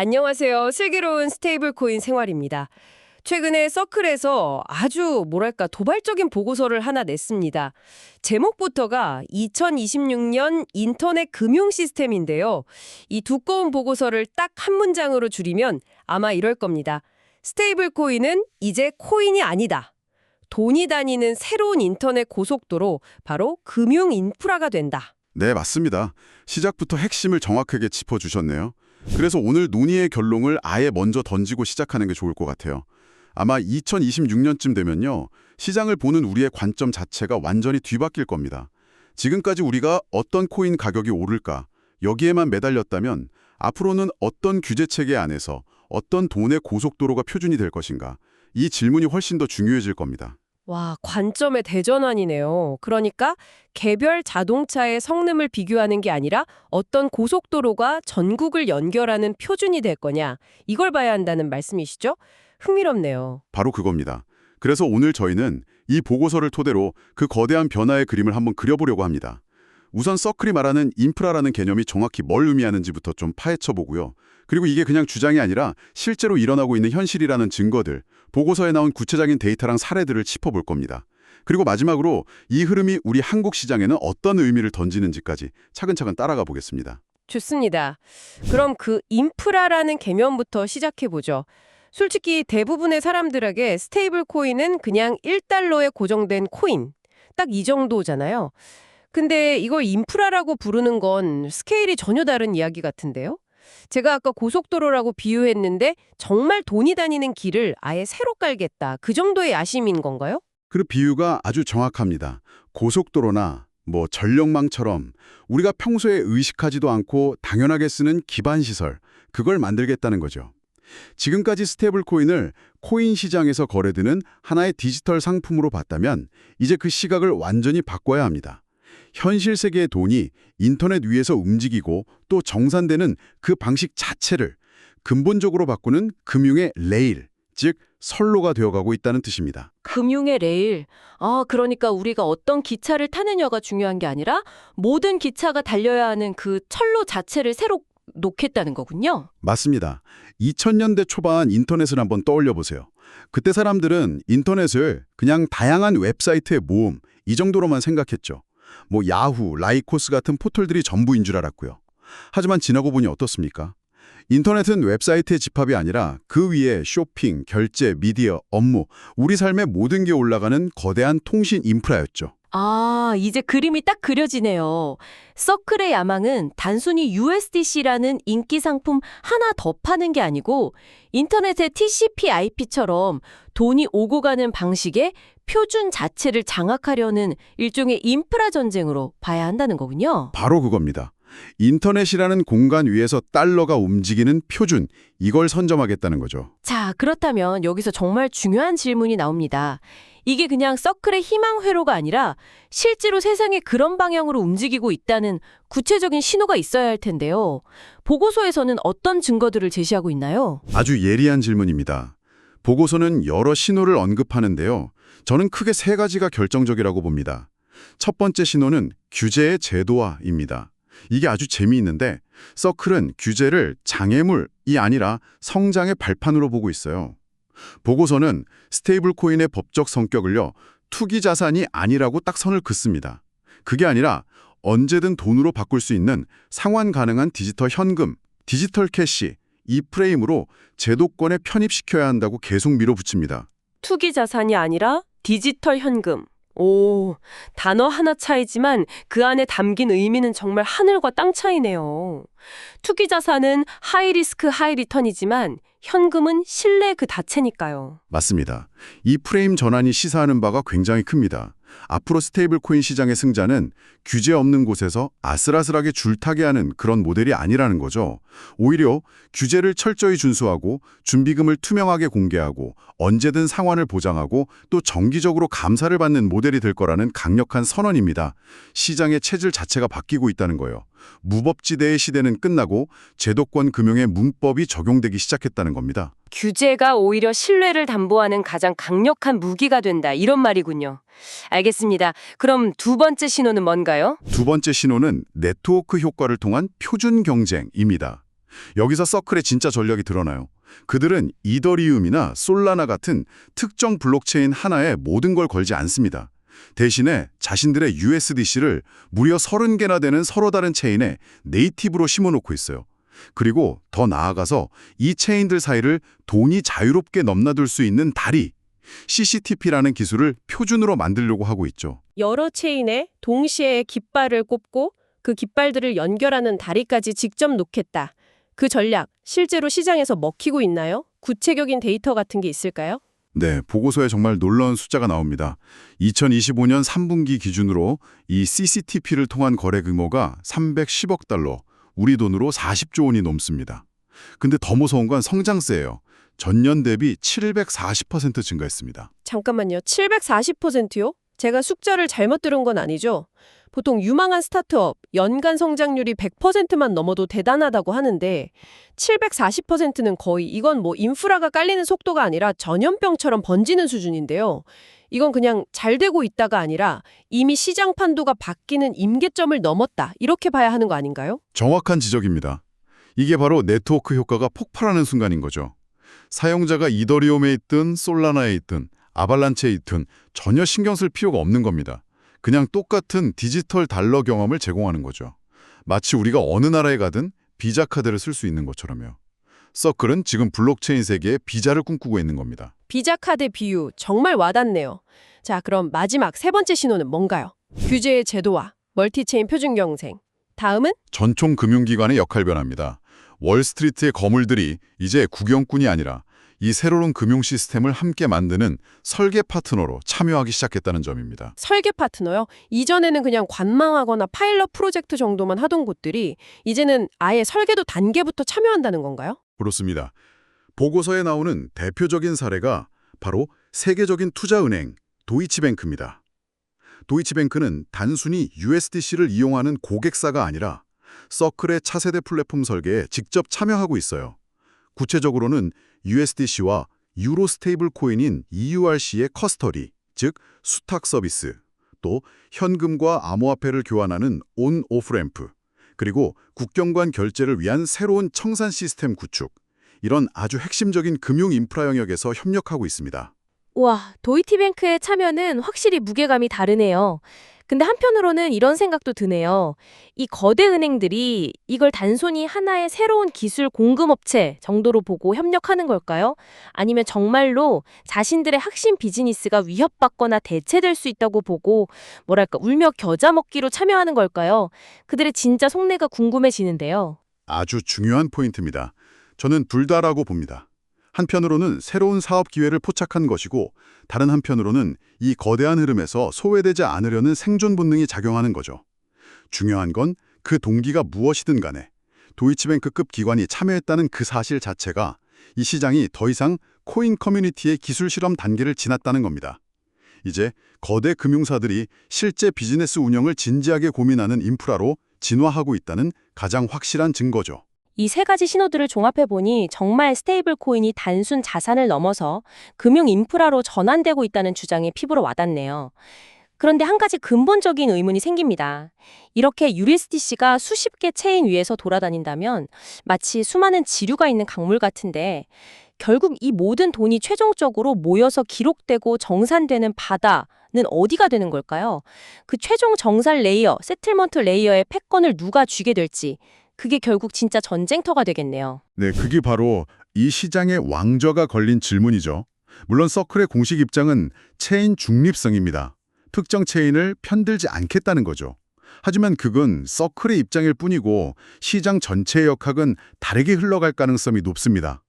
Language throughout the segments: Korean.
안녕하세요. 슬기로운 스테이블 코인 생활입니다. 최근에 서클에서 아주 도발적인 보고서를 하나 냈습니다. 제목부터가 2026년 인터넷 금융 시스템인데요. 이 두꺼운 보고서를 딱 한 문장으로 줄이면 아마 이럴 겁니다. 스테이블 코인은 이제 코인이 아니다. 돈이 다니는 새로운 인터넷 고속도로, 바로 금융 인프라가 된다. 네, 맞습니다. 시작부터 핵심을 정확하게 짚어주셨네요. 그래서 오늘 논의의 결론을 아예 먼저 던지고 시작하는 게 좋을 것 같아요. 아마 2026년쯤 되면요, 시장을 보는 우리의 관점 자체가 완전히 뒤바뀔 겁니다. 지금까지 우리가 어떤 코인 가격이 오를까, 여기에만 매달렸다면 앞으로는 어떤 규제 체계 안에서 어떤 돈의 고속도로가 표준이 될 것인가, 이 질문이 훨씬 더 중요해질 겁니다. 와, 관점의 대전환이네요. 그러니까 개별 자동차의 성능을 비교하는 게 아니라 어떤 고속도로가 전국을 연결하는 표준이 될 거냐, 이걸 봐야 한다는 말씀이시죠? 흥미롭네요. 바로 그겁니다. 그래서 오늘 저희는 이 보고서를 토대로 그 거대한 변화의 그림을 한번 그려보려고 합니다. 우선 서클이 말하는 인프라라는 개념이 정확히 뭘 의미하는지부터 좀 파헤쳐 보고요. 그리고 이게 그냥 주장이 아니라 실제로 일어나고 있는 현실이라는 증거들, 보고서에 나온 구체적인 데이터랑 사례들을 짚어볼 겁니다. 그리고 마지막으로 이 흐름이 우리 한국 시장에는 어떤 의미를 던지는지까지 차근차근 따라가 보겠습니다. 좋습니다. 그럼 그 인프라라는 개념부터 시작해보죠. 솔직히 대부분의 사람들에게 스테이블 코인은 그냥 1달러에 고정된 코인, 딱 이 정도잖아요. 근데 이걸 인프라라고 부르는 건 스케일이 전혀 다른 이야기 같은데요? 제가 아까 고속도로라고 비유했는데 정말 돈이 다니는 길을 아예 새로 깔겠다, 그 정도의 야심인 건가요? 그 비유가 아주 정확합니다. 고속도로나 전력망처럼 우리가 평소에 의식하지도 않고 당연하게 쓰는 기반시설, 그걸 만들겠다는 거죠. 지금까지 스테이블 코인을 코인 시장에서 거래되는 하나의 디지털 상품으로 봤다면 이제 그 시각을 완전히 바꿔야 합니다. 현실 세계의 돈이 인터넷 위에서 움직이고 또 정산되는 그 방식 자체를 근본적으로 바꾸는 금융의 레일, 즉 선로가 되어가고 있다는 뜻입니다. 금융의 레일. 그러니까 우리가 어떤 기차를 타느냐가 중요한 게 아니라 모든 기차가 달려야 하는 그 철로 자체를 새로 놓겠다는 거군요. 맞습니다. 2000년대 초반 인터넷을 한번 떠올려 보세요. 그때 사람들은 인터넷을 그냥 다양한 웹사이트의 모음, 이 정도로만 생각했죠. 야후, 라이코스 같은 포털들이 전부인 줄 알았고요. 하지만 지나고 보니 어떻습니까? 인터넷은 웹사이트의 집합이 아니라 그 위에 쇼핑, 결제, 미디어, 업무, 우리 삶의 모든 게 올라가는 거대한 통신 인프라였죠. 이제 그림이 딱 그려지네요. 서클의 야망은 단순히 USDC라는 인기 상품 하나 더 파는 게 아니고 인터넷의 TCP/IP처럼 돈이 오고 가는 방식의 표준 자체를 장악하려는 일종의 인프라 전쟁으로 봐야 한다는 거군요. 바로 그겁니다. 인터넷이라는 공간 위에서 달러가 움직이는 표준, 이걸 선점하겠다는 거죠. 자, 그렇다면 여기서 정말 중요한 질문이 나옵니다. 이게 그냥 서클의 희망 회로가 아니라 실제로 세상이 그런 방향으로 움직이고 있다는 구체적인 신호가 있어야 할 텐데요. 보고서에서는 어떤 증거들을 제시하고 있나요? 아주 예리한 질문입니다. 보고서는 여러 신호를 언급하는데요. 저는 크게 세 가지가 결정적이라고 봅니다. 첫 번째 신호는 규제의 제도화입니다. 이게 아주 재미있는데 서클은 규제를 장애물이 아니라 성장의 발판으로 보고 있어요. 보고서는 스테이블 코인의 법적 성격을요, 투기 자산이 아니라고 딱 선을 긋습니다. 그게 아니라 언제든 돈으로 바꿀 수 있는 상환 가능한 디지털 현금, 디지털 캐시, 이 프레임으로 제도권에 편입시켜야 한다고 계속 밀어붙입니다. 투기 자산이 아니라 디지털 현금. 오, 단어 하나 차이지만 그 안에 담긴 의미는 정말 하늘과 땅 차이네요. 투기 자산은 하이 리스크 하이 리턴이지만 현금은 신뢰 그 자체니까요. 맞습니다. 이 프레임 전환이 시사하는 바가 굉장히 큽니다. 앞으로 스테이블 코인 시장의 승자는 규제 없는 곳에서 아슬아슬하게 줄타게 하는 그런 모델이 아니라는 거죠. 오히려 규제를 철저히 준수하고 준비금을 투명하게 공개하고 언제든 상환을 보장하고 또 정기적으로 감사를 받는 모델이 될 거라는 강력한 선언입니다. 시장의 체질 자체가 바뀌고 있다는 거예요. 무법지대의 시대는 끝나고 제도권 금융의 문법이 적용되기 시작했다는 겁니다. 규제가 오히려 신뢰를 담보하는 가장 강력한 무기가 된다, 이런 말이군요. 알겠습니다. 그럼 두 번째 신호는 뭔가요? 두 번째 신호는 네트워크 효과를 통한 표준 경쟁입니다. 여기서 서클의 진짜 전략이 드러나요. 그들은 이더리움이나 솔라나 같은 특정 블록체인 하나에 모든 걸 걸지 않습니다. 대신에 자신들의 USDC를 무려 30개나 되는 서로 다른 체인에 네이티브로 심어놓고 있어요. 그리고 더 나아가서 이 체인들 사이를 돈이 자유롭게 넘나들 수 있는 다리, CCTP라는 기술을 표준으로 만들려고 하고 있죠. 여러 체인에 동시에 깃발을 꼽고 그 깃발들을 연결하는 다리까지 직접 놓겠다. 그 전략, 실제로 시장에서 먹히고 있나요? 구체적인 데이터 같은 게 있을까요? 네, 보고서에 정말 놀라운 숫자가 나옵니다. 2025년 3분기 기준으로 이 CCTP를 통한 거래 규모가 310억 달러, 우리 돈으로 40조 원이 넘습니다. 근데 더 무서운 건 성장세예요. 전년 대비 740% 증가했습니다. 잠깐만요. 740%요? 제가 숫자를 잘못 들은 건 아니죠? 보통 유망한 스타트업 연간 성장률이 100%만 넘어도 대단하다고 하는데 740%는 거의 이건 뭐 인프라가 깔리는 속도가 아니라 전염병처럼 번지는 수준인데요. 이건 그냥 잘 되고 있다가 아니라 이미 시장 판도가 바뀌는 임계점을 넘었다. 이렇게 봐야 하는 거 아닌가요? 정확한 지적입니다. 이게 바로 네트워크 효과가 폭발하는 순간인 거죠. 사용자가 이더리움에 있든 솔라나에 있든 아발란체에 있든 전혀 신경 쓸 필요가 없는 겁니다. 그냥 똑같은 디지털 달러 경험을 제공하는 거죠. 마치 우리가 어느 나라에 가든 비자 카드를 쓸 수 있는 것처럼요. 서클은 지금 블록체인 세계에 비자를 꿈꾸고 있는 겁니다. 비자 카드 비유 정말 와닿네요. 자, 그럼 마지막 세 번째 신호는 뭔가요? 규제의 제도화, 멀티체인 표준 경쟁. 다음은 전총 금융기관의 역할 변화입니다. 월스트리트의 거물들이 이제 구경꾼이 아니라 이 새로운 금융 시스템을 함께 만드는 설계 파트너로 참여하기 시작했다는 점입니다. 설계 파트너요? 이전에는 그냥 관망하거나 파일럿 프로젝트 정도만 하던 곳들이 이제는 아예 설계도 단계부터 참여한다는 건가요? 그렇습니다. 보고서에 나오는 대표적인 사례가 바로 세계적인 투자은행 도이치뱅크입니다. 도이치뱅크는 단순히 USDC를 이용하는 고객사가 아니라 서클의 차세대 플랫폼 설계에 직접 참여하고 있어요. 구체적으로는 USDC와 유로 스테이블 코인인 EURC의 커스터디, 즉 수탁 서비스, 또 현금과 암호화폐를 교환하는 온-오프 램프, 그리고 국경 간 결제를 위한 새로운 청산 시스템 구축, 이런 아주 핵심적인 금융 인프라 영역에서 협력하고 있습니다. 와, 도이치뱅크의 참여는 확실히 무게감이 다르네요. 근데 한편으로는 이런 생각도 드네요. 이 거대 은행들이 이걸 단순히 하나의 새로운 기술 공급업체 정도로 보고 협력하는 걸까요? 아니면 정말로 자신들의 핵심 비즈니스가 위협받거나 대체될 수 있다고 보고 뭐랄까 울며 겨자 먹기로 참여하는 걸까요? 그들의 진짜 속내가 궁금해지는데요. 아주 중요한 포인트입니다. 저는 둘 다라고 봅니다. 한편으로는 새로운 사업 기회를 포착한 것이고 다른 한편으로는 이 거대한 흐름에서 소외되지 않으려는 생존 본능이 작용하는 거죠. 중요한 건 그 동기가 무엇이든 간에 도이치뱅크급 기관이 참여했다는 그 사실 자체가 이 시장이 더 이상 코인 커뮤니티의 기술 실험 단계를 지났다는 겁니다. 이제 거대 금융사들이 실제 비즈니스 운영을 진지하게 고민하는 인프라로 진화하고 있다는 가장 확실한 증거죠. 이 세 가지 신호들을 종합해보니 정말 스테이블 코인이 단순 자산을 넘어서 금융 인프라로 전환되고 있다는 주장이 피부로 와닿네요. 그런데 한 가지 근본적인 의문이 생깁니다. 이렇게 USDC가 수십 개 체인 위에서 돌아다닌다면 마치 수많은 지류가 있는 강물 같은데 결국 이 모든 돈이 최종적으로 모여서 기록되고 정산되는 바다는 어디가 되는 걸까요? 그 최종 정산 레이어, 세틀먼트 레이어의 패권을 누가 쥐게 될지 그게 결국 진짜 전쟁터가 되겠네요. 네, 그게 바로 이 시장의 왕좌가 걸린 질문이죠. 물론 서클의 공식 입장은 체인 중립성입니다. 특정 체인을 편들지 않겠다는 거죠. 하지만 그건 서클의 입장일 뿐이고 시장 전체의 역학은 다르게 흘러갈 가능성이 높습니다.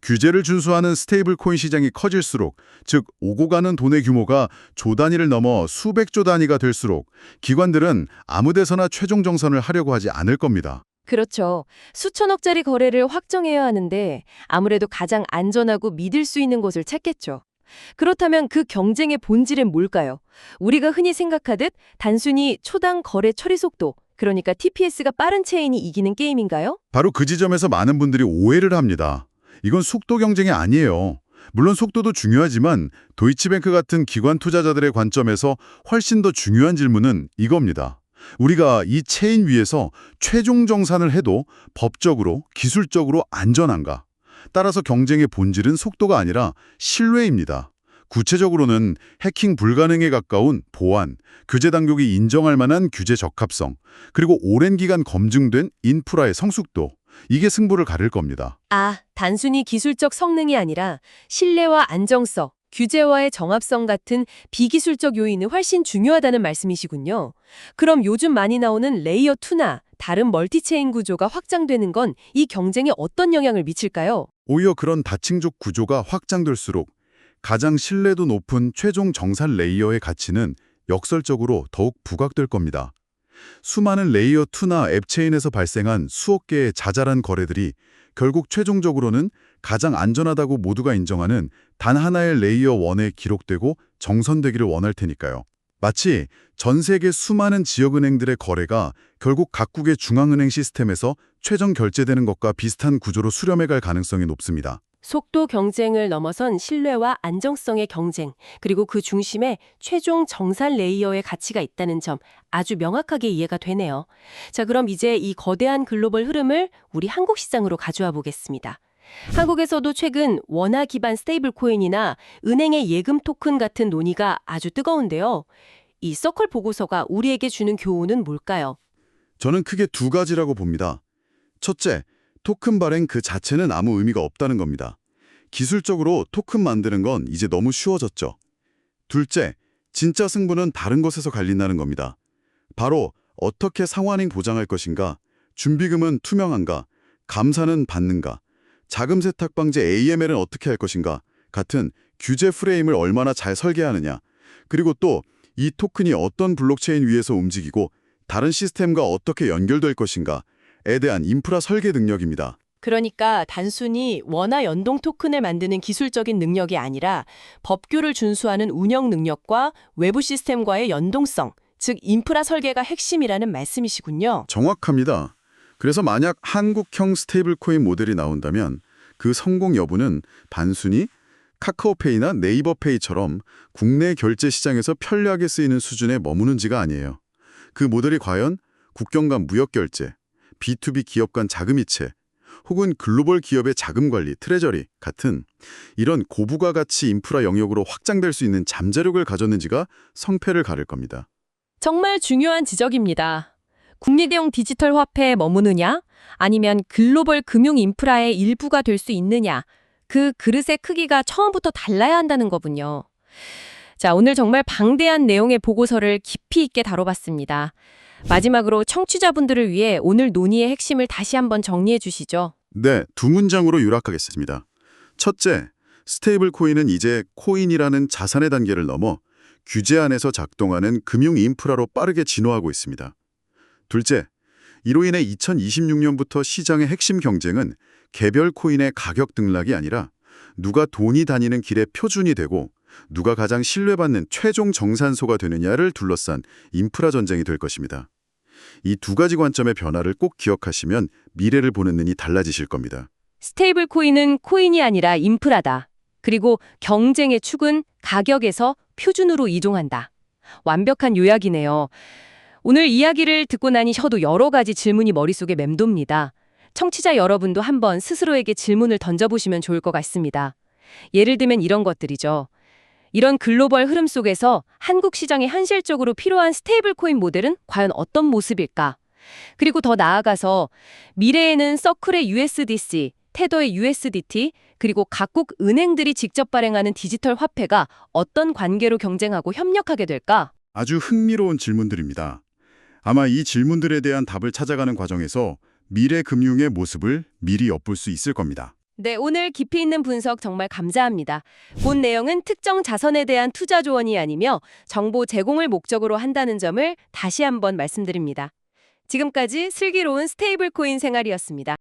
규제를 준수하는 스테이블 코인 시장이 커질수록, 즉 오고 가는 돈의 규모가 조 단위를 넘어 수백조 단위가 될수록 기관들은 아무 데서나 최종 정산을 하려고 하지 않을 겁니다. 그렇죠. 수천억짜리 거래를 확정해야 하는데 아무래도 가장 안전하고 믿을 수 있는 곳을 찾겠죠. 그렇다면 그 경쟁의 본질은 뭘까요? 우리가 흔히 생각하듯 단순히 초당 거래 처리 속도, 그러니까 TPS가 빠른 체인이 이기는 게임인가요? 바로 그 지점에서 많은 분들이 오해를 합니다. 이건 속도 경쟁이 아니에요. 물론 속도도 중요하지만 도이치뱅크 같은 기관 투자자들의 관점에서 훨씬 더 중요한 질문은 이겁니다. 우리가 이 체인 위에서 최종 정산을 해도 법적으로, 기술적으로 안전한가? 따라서 경쟁의 본질은 속도가 아니라 신뢰입니다. 구체적으로는 해킹 불가능에 가까운 보안, 규제 당국이 인정할 만한 규제 적합성, 그리고 오랜 기간 검증된 인프라의 성숙도, 이게 승부를 가릴 겁니다. 아, 단순히 기술적 성능이 아니라 신뢰와 안정성, 규제와의 정합성 같은 비기술적 요인이 훨씬 중요하다는 말씀이시군요. 그럼 요즘 많이 나오는 레이어 2나 다른 멀티체인 구조가 확장되는 건 이 경쟁에 어떤 영향을 미칠까요? 오히려 그런 다층적 구조가 확장될수록 가장 신뢰도 높은 최종 정산 레이어의 가치는 역설적으로 더욱 부각될 겁니다. 수많은 레이어 2나 앱체인에서 발생한 수억 개의 자잘한 거래들이 결국 최종적으로는 가장 안전하다고 모두가 인정하는 단 하나의 레이어 1에 기록되고 정선되기를 원할 테니까요. 마치 전 세계 수많은 지역은행들의 거래가 결국 각국의 중앙은행 시스템에서 최종 결제되는 것과 비슷한 구조로 수렴해갈 가능성이 높습니다. 속도 경쟁을 넘어선 신뢰와 안정성의 경쟁, 그리고 그 중심에 최종 정산 레이어의 가치가 있다는 점 아주 명확하게 이해가 되네요. 자, 그럼 이제 이 거대한 글로벌 흐름을 우리 한국 시장으로 가져와 보겠습니다. 한국에서도 최근 원화 기반 스테이블 코인이나 은행의 예금 토큰 같은 논의가 아주 뜨거운데요. 이 서클 보고서가 우리에게 주는 교훈은 뭘까요? 저는 크게 두 가지라고 봅니다. 첫째, 토큰 발행 그 자체는 아무 의미가 없다는 겁니다. 기술적으로 토큰 만드는 건 이제 너무 쉬워졌죠. 둘째, 진짜 승부는 다른 것에서 갈린다는 겁니다. 바로 어떻게 상환행 보장할 것인가, 준비금은 투명한가, 감사는 받는가, 자금 세탁 방지 AML은 어떻게 할 것인가 같은 규제 프레임을 얼마나 잘 설계하느냐, 그리고 또 이 토큰이 어떤 블록체인 위에서 움직이고 다른 시스템과 어떻게 연결될 것인가에 대한 인프라 설계 능력입니다. 그러니까 단순히 원화 연동 토큰을 만드는 기술적인 능력이 아니라 법규를 준수하는 운영 능력과 외부 시스템과의 연동성, 즉 인프라 설계가 핵심이라는 말씀이시군요. 정확합니다. 그래서 만약 한국형 스테이블 코인 모델이 나온다면 그 성공 여부는 단순히 카카오페이나 네이버페이처럼 국내 결제 시장에서 편리하게 쓰이는 수준에 머무는지가 아니에요. 그 모델이 과연 국경 간 무역 결제, B2B 기업 간 자금 이체, 혹은 글로벌 기업의 자금 관리, 트레저리 같은 이런 고부가 가치 인프라 영역으로 확장될 수 있는 잠재력을 가졌는지가 성패를 가릴 겁니다. 정말 중요한 지적입니다. 국내 대형 디지털 화폐에 머무느냐, 아니면 글로벌 금융 인프라의 일부가 될 수 있느냐, 그 그릇의 크기가 처음부터 달라야 한다는 거군요. 자, 오늘 정말 방대한 내용의 보고서를 깊이 있게 다뤄봤습니다. 마지막으로 청취자분들을 위해 오늘 논의의 핵심을 다시 한번 정리해 주시죠. 네, 두 문장으로 요약하겠습니다. 첫째, 스테이블 코인은 이제 코인이라는 자산의 단계를 넘어 규제 안에서 작동하는 금융 인프라로 빠르게 진화하고 있습니다. 둘째, 이로 인해 2026년부터 시장의 핵심 경쟁은 개별 코인의 가격 등락이 아니라 누가 돈이 다니는 길의 표준이 되고 누가 가장 신뢰받는 최종 정산소가 되느냐를 둘러싼 인프라 전쟁이 될 것입니다. 이 두 가지 관점의 변화를 꼭 기억하시면 미래를 보는 눈이 달라지실 겁니다. 스테이블 코인은 코인이 아니라 인프라다. 그리고 경쟁의 축은 가격에서 표준으로 이동한다. 완벽한 요약이네요. 오늘 이야기를 듣고 나니 저도 여러 가지 질문이 머릿속에 맴돕니다. 청취자 여러분도 한번 스스로에게 질문을 던져보시면 좋을 것 같습니다. 예를 들면 이런 것들이죠. 이런 글로벌 흐름 속에서 한국 시장에 현실적으로 필요한 스테이블 코인 모델은 과연 어떤 모습일까? 그리고 더 나아가서 미래에는 서클의 USDC, 테더의 USDT, 그리고 각국 은행들이 직접 발행하는 디지털 화폐가 어떤 관계로 경쟁하고 협력하게 될까? 아주 흥미로운 질문들입니다. 아마 이 질문들에 대한 답을 찾아가는 과정에서 미래 금융의 모습을 미리 엿볼 수 있을 겁니다. 네, 오늘 깊이 있는 분석 정말 감사합니다. 본 내용은 특정 자선에 대한 투자 조언이 아니며 정보 제공을 목적으로 한다는 점을 다시 한번 말씀드립니다. 지금까지 슬기로운 스테이블 코인 생활이었습니다.